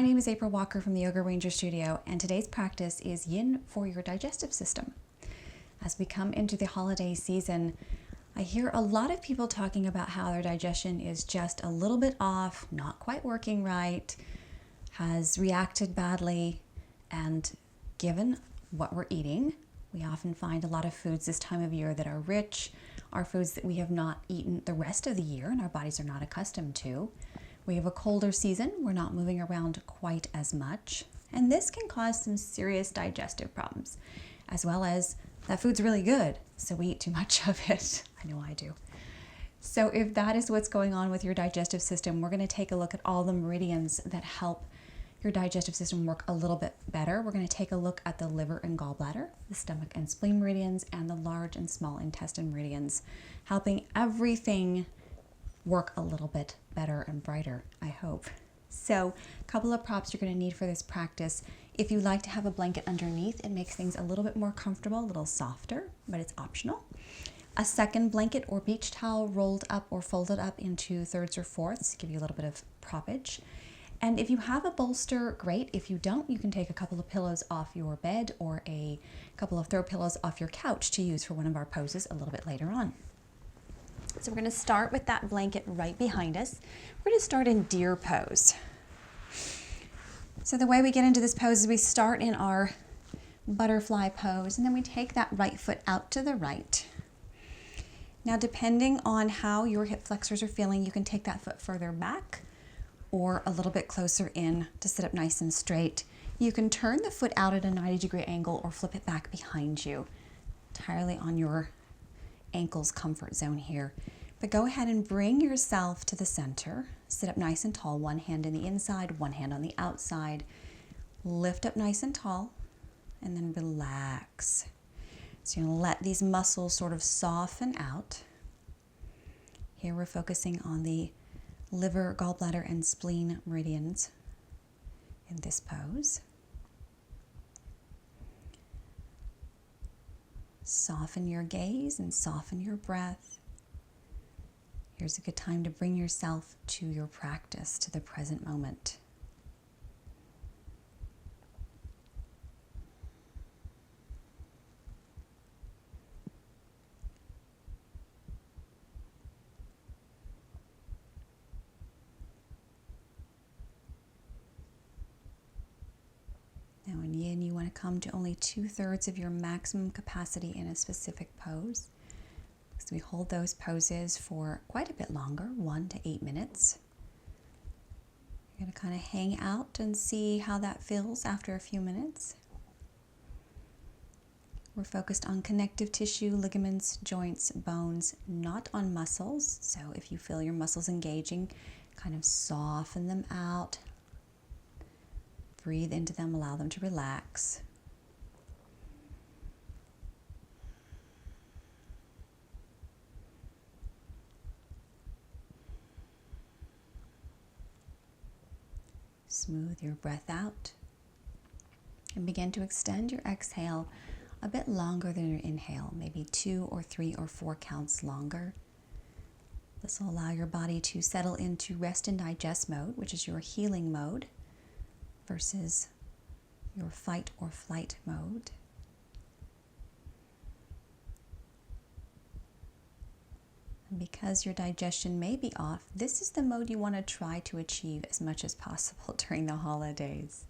My name is Aprille Walker from the Yoga Ranger Studio, and today's practice is Yin for your digestive system. As we come into the holiday season, I hear a lot of people talking about how their digestion is just a little bit off, not quite working right, has reacted badly, and given what we're eating, we often find a lot of foods this time of year that are rich, are foods that we have not eaten the rest of the year and our bodies are not accustomed to. We have a colder season, we're not moving around quite as much, and this can cause some serious digestive problems, as well as that food's really good, so we eat too much of it. I know I do. So if that is what's going on with your digestive system, we're going to take a look at all the meridians that help your digestive system work a little bit better. We're going to take a look at the liver and gallbladder, the stomach and spleen meridians, and the large and small intestine meridians, helping everything work a little bit better and brighter, I hope. So a couple of props you're going to need for this practice. If you like to have a blanket underneath, it makes things a little bit more comfortable, a little softer, but it's optional. A second blanket or beach towel rolled up or folded up into thirds or fourths, give you a little bit of proppage. And if you have a bolster, great. If you don't, you can take a couple of pillows off your bed or a couple of throw pillows off your couch to use for one of our poses a little bit later on. So we're going to start with that blanket right behind us. We're going to start in deer pose. So the way we get into this pose is we start in our butterfly pose, and then we take that right foot out to the right. Now, depending on how your hip flexors are feeling, you can take that foot further back or a little bit closer in to sit up nice and straight. You can turn the foot out at a 90-degree angle or flip it back behind you, entirely on your ankle's comfort zone here. But go ahead and bring yourself to the center. Sit up nice and tall, one hand in the inside, one hand on the outside. Lift up nice and tall, and then relax. So you're going to let these muscles sort of soften out. Here we're focusing on the liver, gallbladder, and spleen meridians in this pose. Soften your gaze and soften your breath. Here's a good time to bring yourself to your practice, to the present moment. Now in Yin, you want to come to only 2/3 of your maximum capacity in a specific pose. So we hold those poses for quite a bit longer, 1 to 8 minutes. You're going to kind of hang out and see how that feels after a few minutes. We're focused on connective tissue, ligaments, joints, bones, not on muscles. So if you feel your muscles engaging, kind of soften them out. Breathe into them, allow them to relax. Smooth your breath out and begin to extend your exhale a bit longer than your inhale, maybe 2 or 3 or 4 counts longer. This will allow your body to settle into rest and digest mode, which is your healing mode, versus your fight or flight mode. And because your digestion may be off, this is the mode you want to try to achieve as much as possible during the holidays.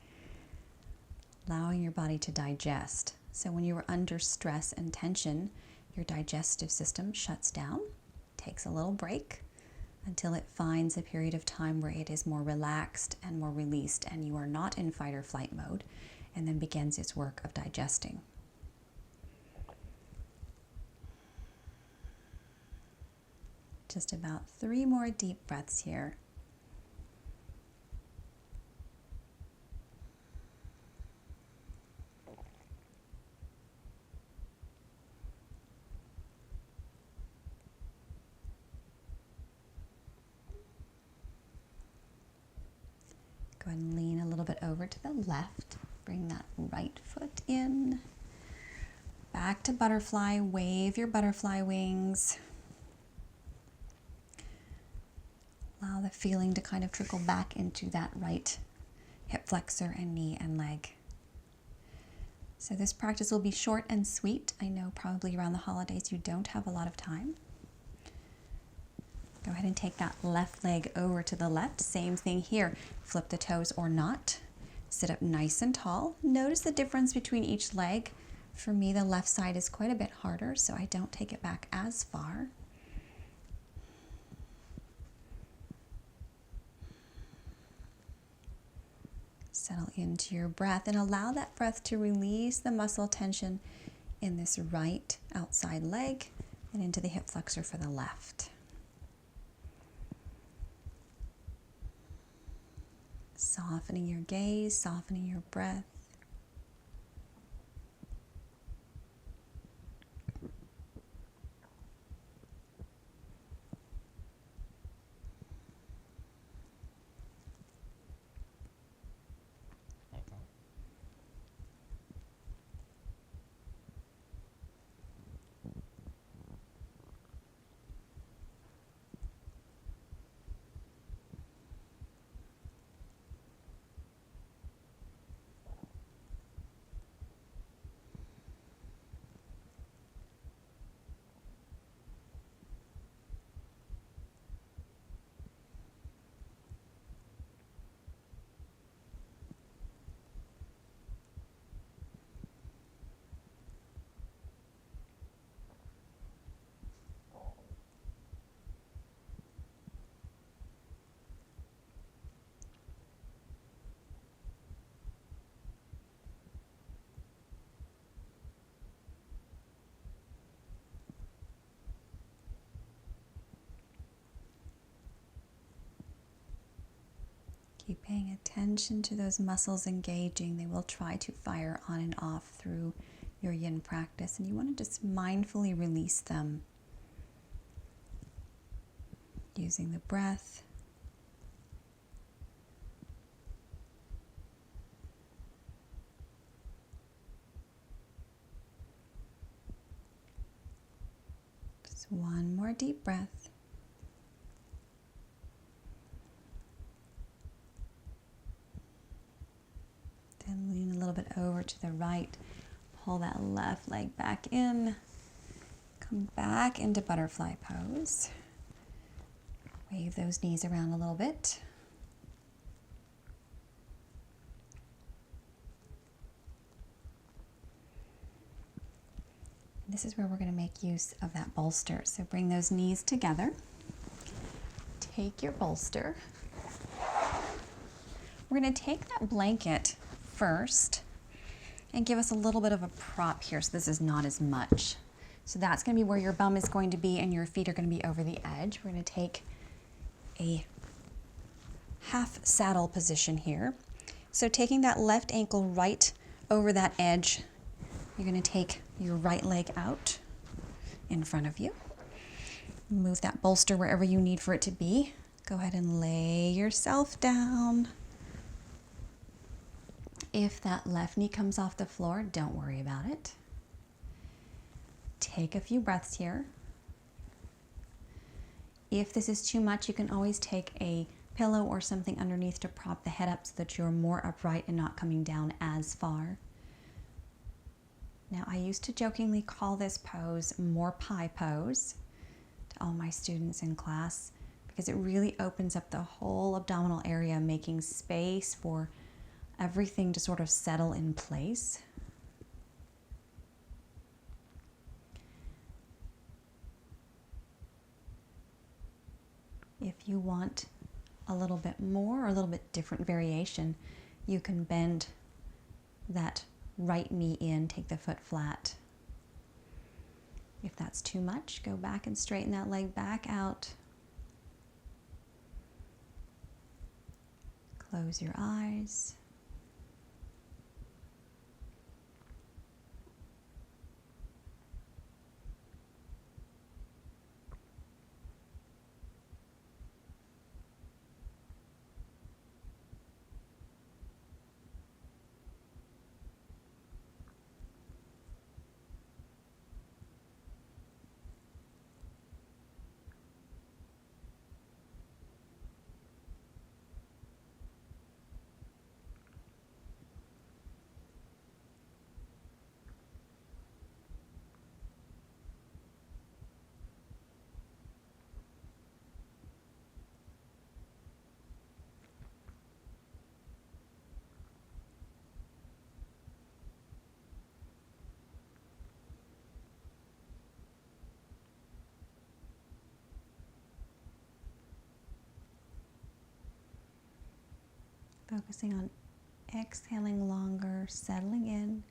Allowing your body to digest. So when you are under stress and tension, your digestive system shuts down, takes a little break, until it finds a period of time where it is more relaxed and more released and you are not in fight or flight mode, and then begins its work of digesting. Just about 3 more deep breaths here. Go ahead and lean a little bit over to the left. Bring that right foot in. Back to butterfly. Wave your butterfly wings. Allow the feeling to kind of trickle back into that right hip flexor and knee and leg. So this practice will be short and sweet. I know probably around the holidays you don't have a lot of time. Go ahead and take that left leg over to the left. Same thing here. Flip the toes or not. Sit up nice and tall. Notice the difference between each leg. For me, the left side is quite a bit harder, so I don't take it back as far. Settle into your breath and allow that breath to release the muscle tension in this right outside leg and into the hip flexor for the left. Softening your gaze, softening your breath. Keep paying attention to those muscles engaging. They will try to fire on and off through your yin practice, and you want to just mindfully release them using the breath. Just one more deep breath. Then lean a little bit over to the right. Pull that left leg back in. Come back into butterfly pose. Wave those knees around a little bit. This is where we're going to make use of that bolster. So bring those knees together. Take your bolster. We're going to take that blanket first and give us a little bit of a prop here, so this is not as much. So that's going to be where your bum is going to be and your feet are going to be over the edge. We're going to take a half saddle position here. So taking that left ankle right over that edge, you're going to take your right leg out in front of you. Move that bolster wherever you need for it to be. Go ahead and lay yourself down. If that left knee comes off the floor, don't worry about it. Take a few breaths here. If this is too much, you can always take a pillow or something underneath to prop the head up so that you're more upright and not coming down as far. Now, I used to jokingly call this pose more pie pose to all my students in class because it really opens up the whole abdominal area, making space for everything to sort of settle in place. If you want a little bit more or a little bit different variation, you can bend that right knee in, take the foot flat. If that's too much, go back and straighten that leg back out. Close your eyes. Focusing on exhaling longer, settling in.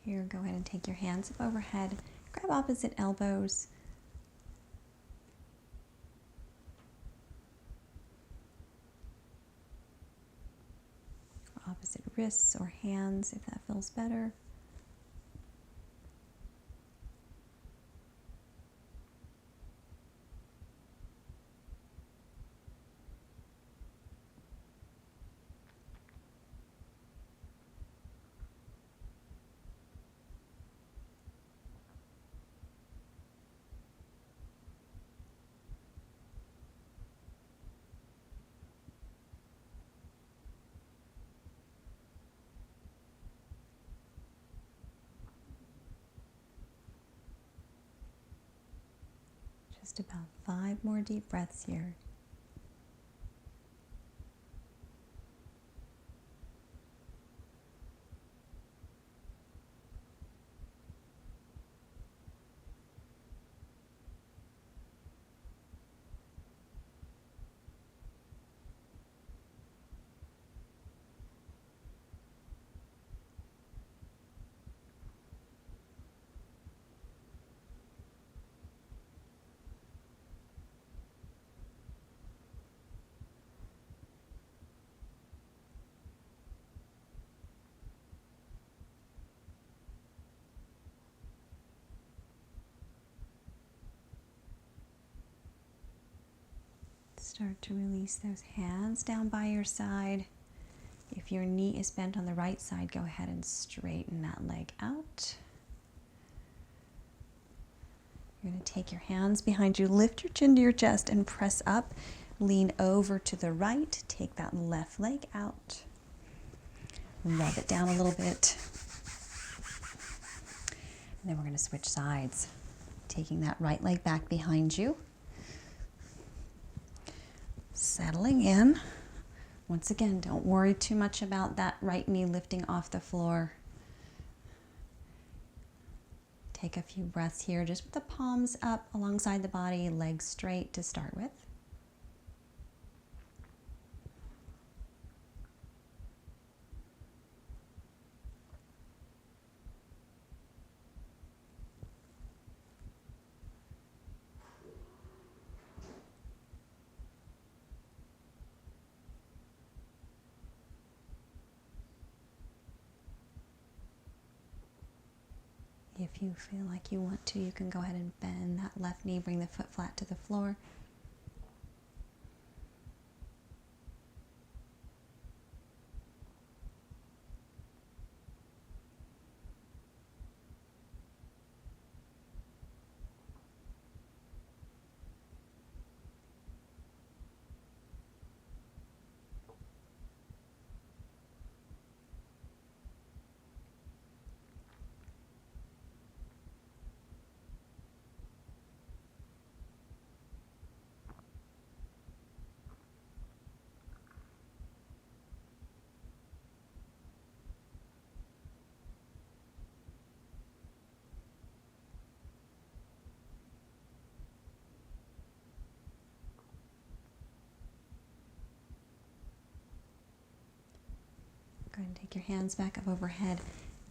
Here, go ahead and take your hands up overhead. Grab opposite elbows. Or opposite wrists or hands, if that feels better. Just about 5 more deep breaths here. Start to release those hands down by your side. If your knee is bent on the right side, go ahead and straighten that leg out. You're going to take your hands behind you, lift your chin to your chest and press up. Lean over to the right, take that left leg out. Rub it down a little bit. And then we're going to switch sides. Taking that right leg back behind you. Settling in. Once again, don't worry too much about that right knee lifting off the floor. Take a few breaths here, just with the palms up alongside the body, legs straight to start with. If you feel like you want to, you can go ahead and bend that left knee, bring the foot flat to the floor. Go ahead and take your hands back up overhead.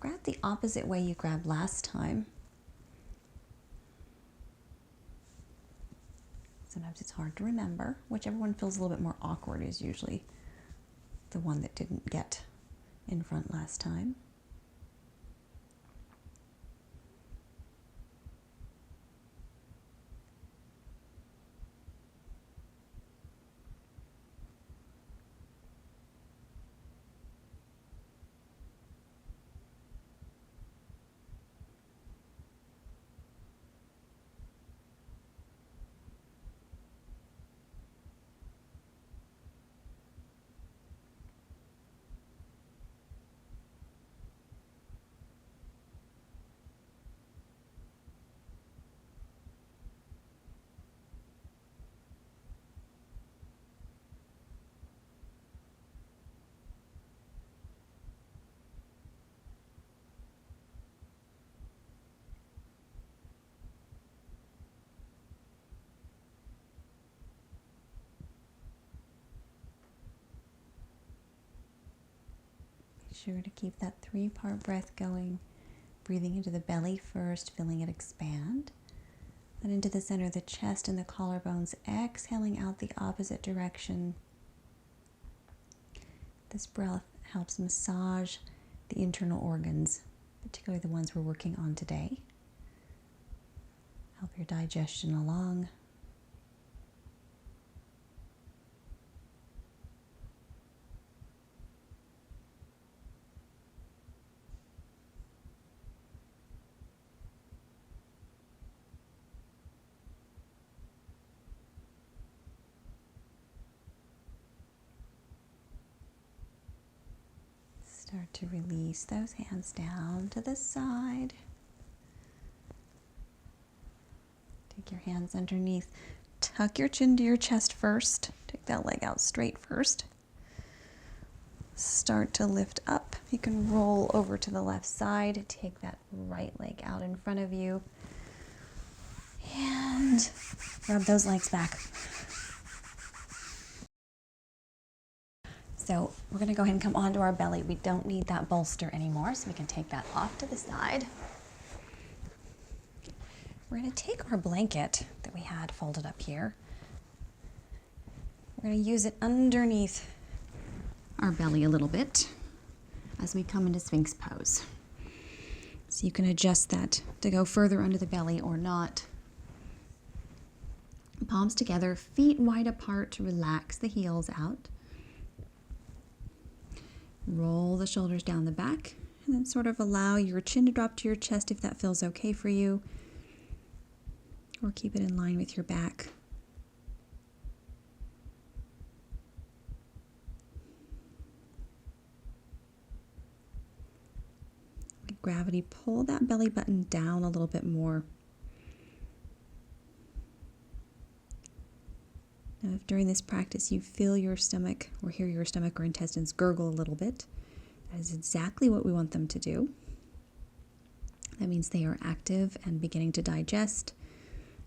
Grab the opposite way you grabbed last time. Sometimes it's hard to remember. Whichever one feels a little bit more awkward is usually the one that didn't get in front last time. sure to keep that 3-part breath going. Breathing into the belly first, feeling it expand. Then into the center of the chest and the collarbones, exhaling out the opposite direction. This breath helps massage the internal organs, particularly the ones we're working on today. Help your digestion along. Start to release those hands down to the side. Take your hands underneath. Tuck your chin to your chest first. Take that leg out straight first. Start to lift up. You can roll over to the left side. Take that right leg out in front of you. And rub those legs back. So we're going to go ahead and come onto our belly. We don't need that bolster anymore, so we can take that off to the side. We're going to take our blanket that we had folded up here. We're going to use it underneath our belly a little bit as we come into Sphinx Pose. So you can adjust that to go further under the belly or not. Palms together, feet wide apart to relax the heels out. Roll the shoulders down the back and then sort of allow your chin to drop to your chest if that feels okay for you, or keep it in line with your back. Let gravity pull that belly button down a little bit more. Now, if during this practice you feel your stomach or hear your stomach or intestines gurgle a little bit, that is exactly what we want them to do. That means they are active and beginning to digest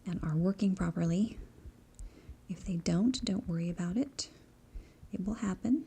and are working properly. If they don't worry about it. It will happen.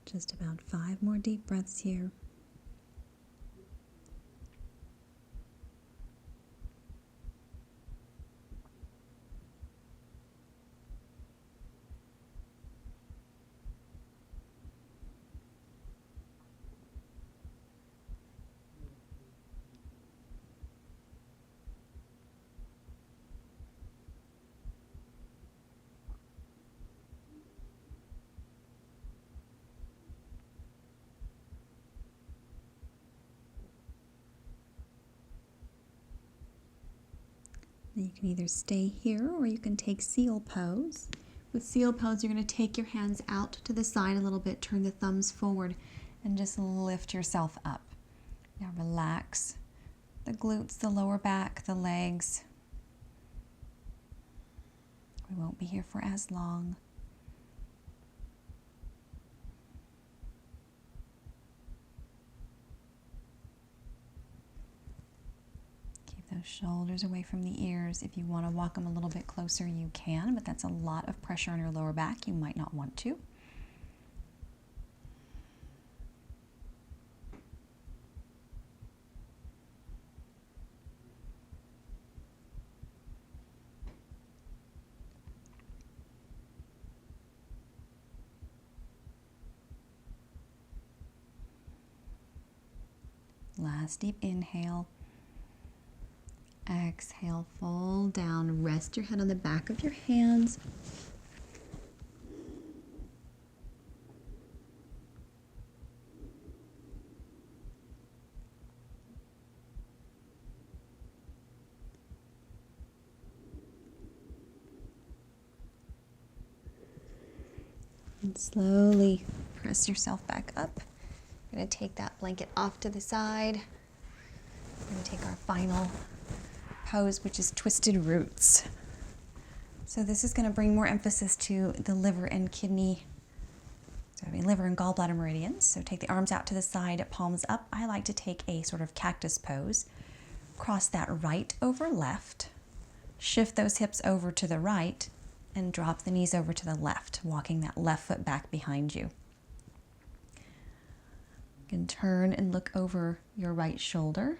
Just about 5 more deep breaths here. Now you can either stay here or you can take seal pose. With seal pose, you're going to take your hands out to the side a little bit, turn the thumbs forward, and just lift yourself up. Now relax the glutes, the lower back, the legs. We won't be here for as long. those shoulders away from the ears. If you want to walk them a little bit closer, you can, but that's a lot of pressure on your lower back. You might not want to. Last deep inhale. Exhale, fold down. Rest your head on the back of your hands. And slowly press yourself back up. I'm going to take that blanket off to the side. We're going to take our final pose, which is twisted roots. So this is going to bring more emphasis to the liver and kidney, liver and gallbladder meridians. So take the arms out to the side, palms up. I like to take a sort of cactus pose. Cross that right over left. Shift those hips over to the right and drop the knees over to the left, walking that left foot back behind you. You can turn and look over your right shoulder.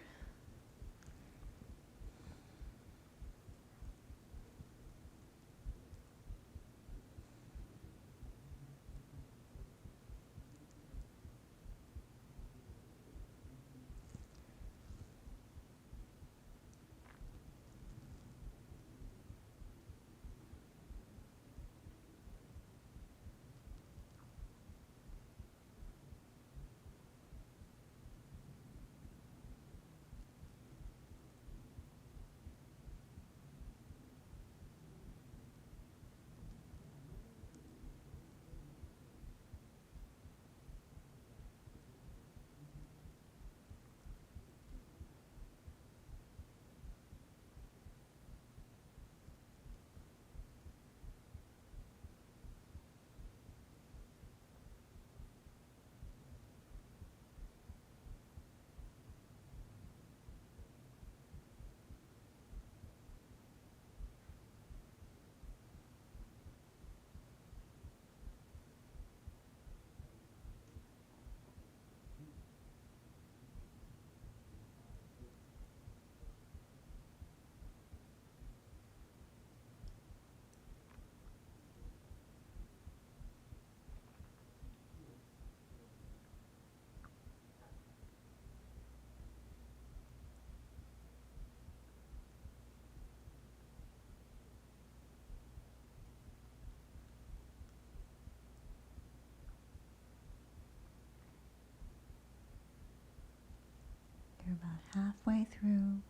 You're about halfway through.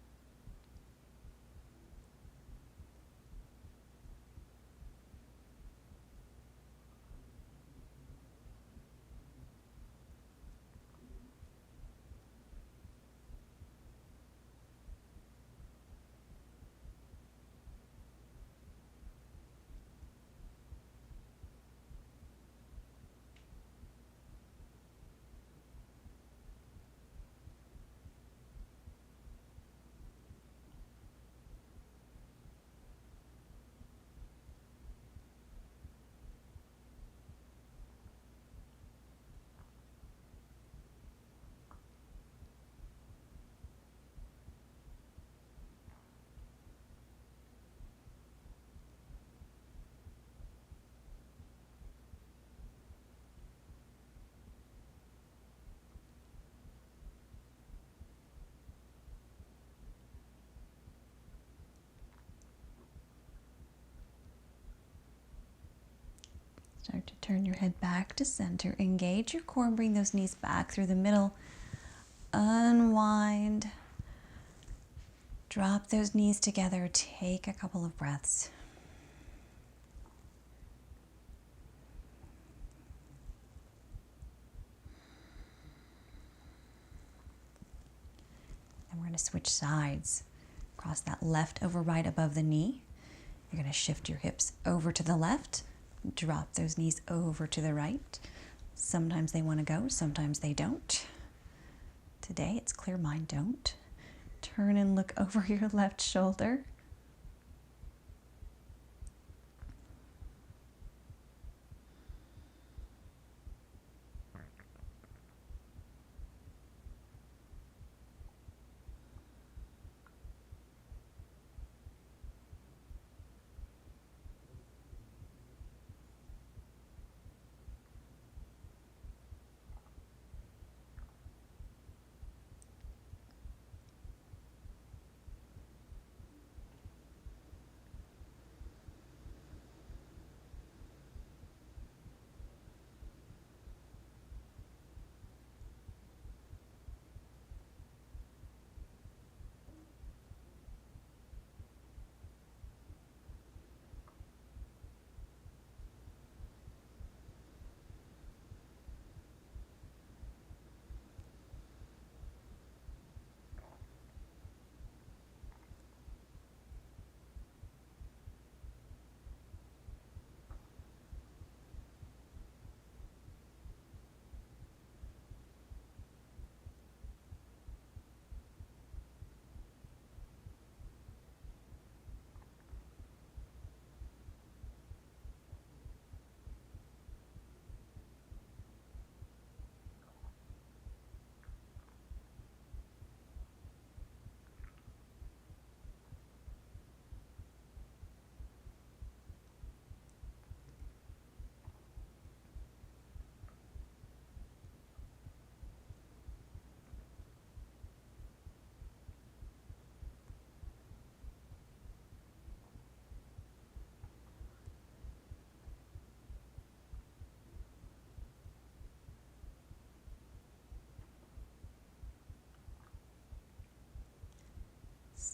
Start to turn your head back to center. Engage your core and bring those knees back through the middle. Unwind. Drop those knees together. Take a couple of breaths. And we're going to switch sides. Cross that left over right above the knee. You're going to shift your hips over to the left. Drop those knees over to the right. Sometimes they want to go, sometimes they don't. Today it's clear mind don't. Turn and look over your left shoulder.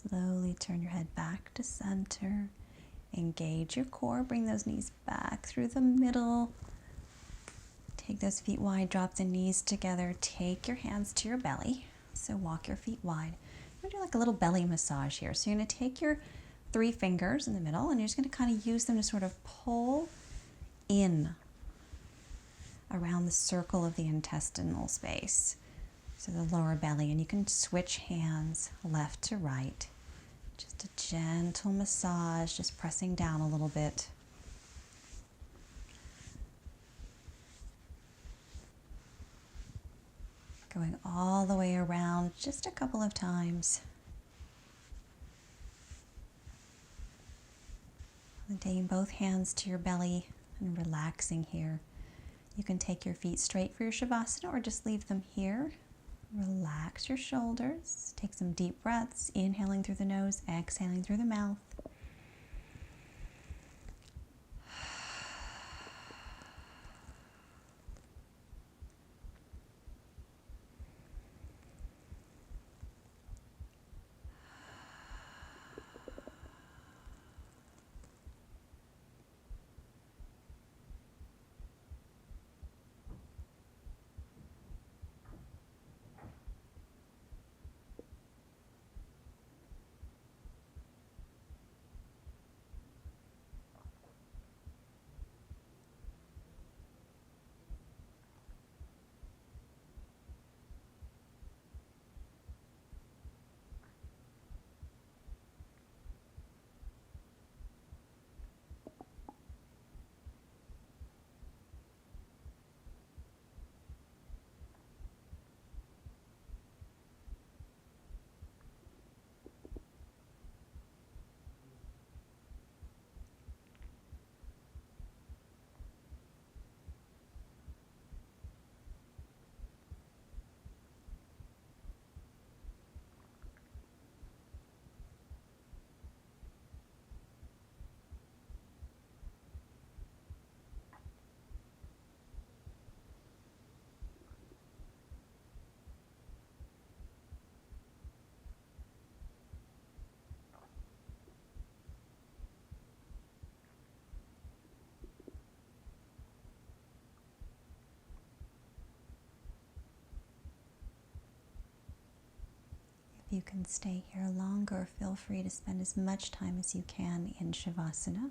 Slowly turn your head back to center. Engage your core. Bring those knees back through the middle. Take those feet wide. Drop the knees together. Take your hands to your belly. So walk your feet wide. We're going to do like a little belly massage here. So you're going to take your 3 fingers in the middle and you're just going to kind of use them to sort of pull in around the circle of the intestinal space. So the lower belly, and you can switch hands left to right. Just a gentle massage, just pressing down a little bit. Going all the way around just a couple of times. And taking both hands to your belly and relaxing here. You can take your feet straight for your Shavasana or just leave them here. Relax your shoulders. Take some deep breaths, inhaling through the nose, exhaling through the mouth. If you can stay here longer, feel free to spend as much time as you can in Shavasana.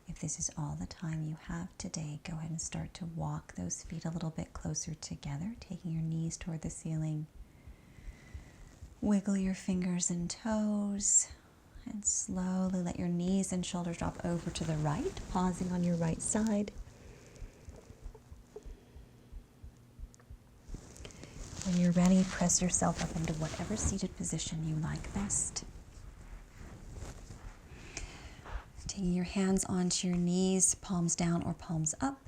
If this is all the time you have today, go ahead and start to walk those feet a little bit closer together, taking your knees toward the ceiling. Wiggle your fingers and toes and slowly let your knees and shoulders drop over to the right, pausing on your right side. When you're ready, press yourself up into whatever seated position you like best. Taking your hands onto your knees, palms down or palms up.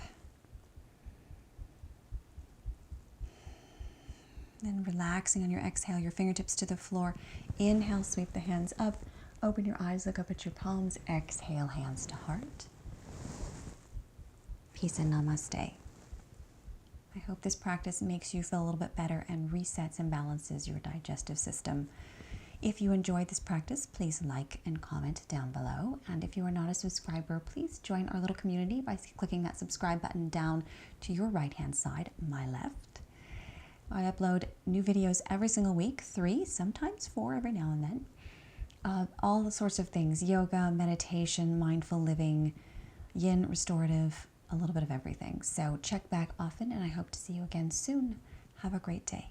Then relaxing on your exhale, your fingertips to the floor. Inhale, sweep the hands up. Open your eyes, look up at your palms. Exhale, hands to heart. Peace and namaste. I hope this practice makes you feel a little bit better and resets and balances your digestive system. If you enjoyed this practice, please like and comment down below. And if you are not a subscriber, please join our little community by clicking that subscribe button down to your right-hand side, my left. I upload new videos every single week, 3, sometimes 4 every now and then. All the sorts of things, yoga, meditation, mindful living, yin, restorative, a little bit of everything. So check back often, and I hope to see you again soon. Have a great day.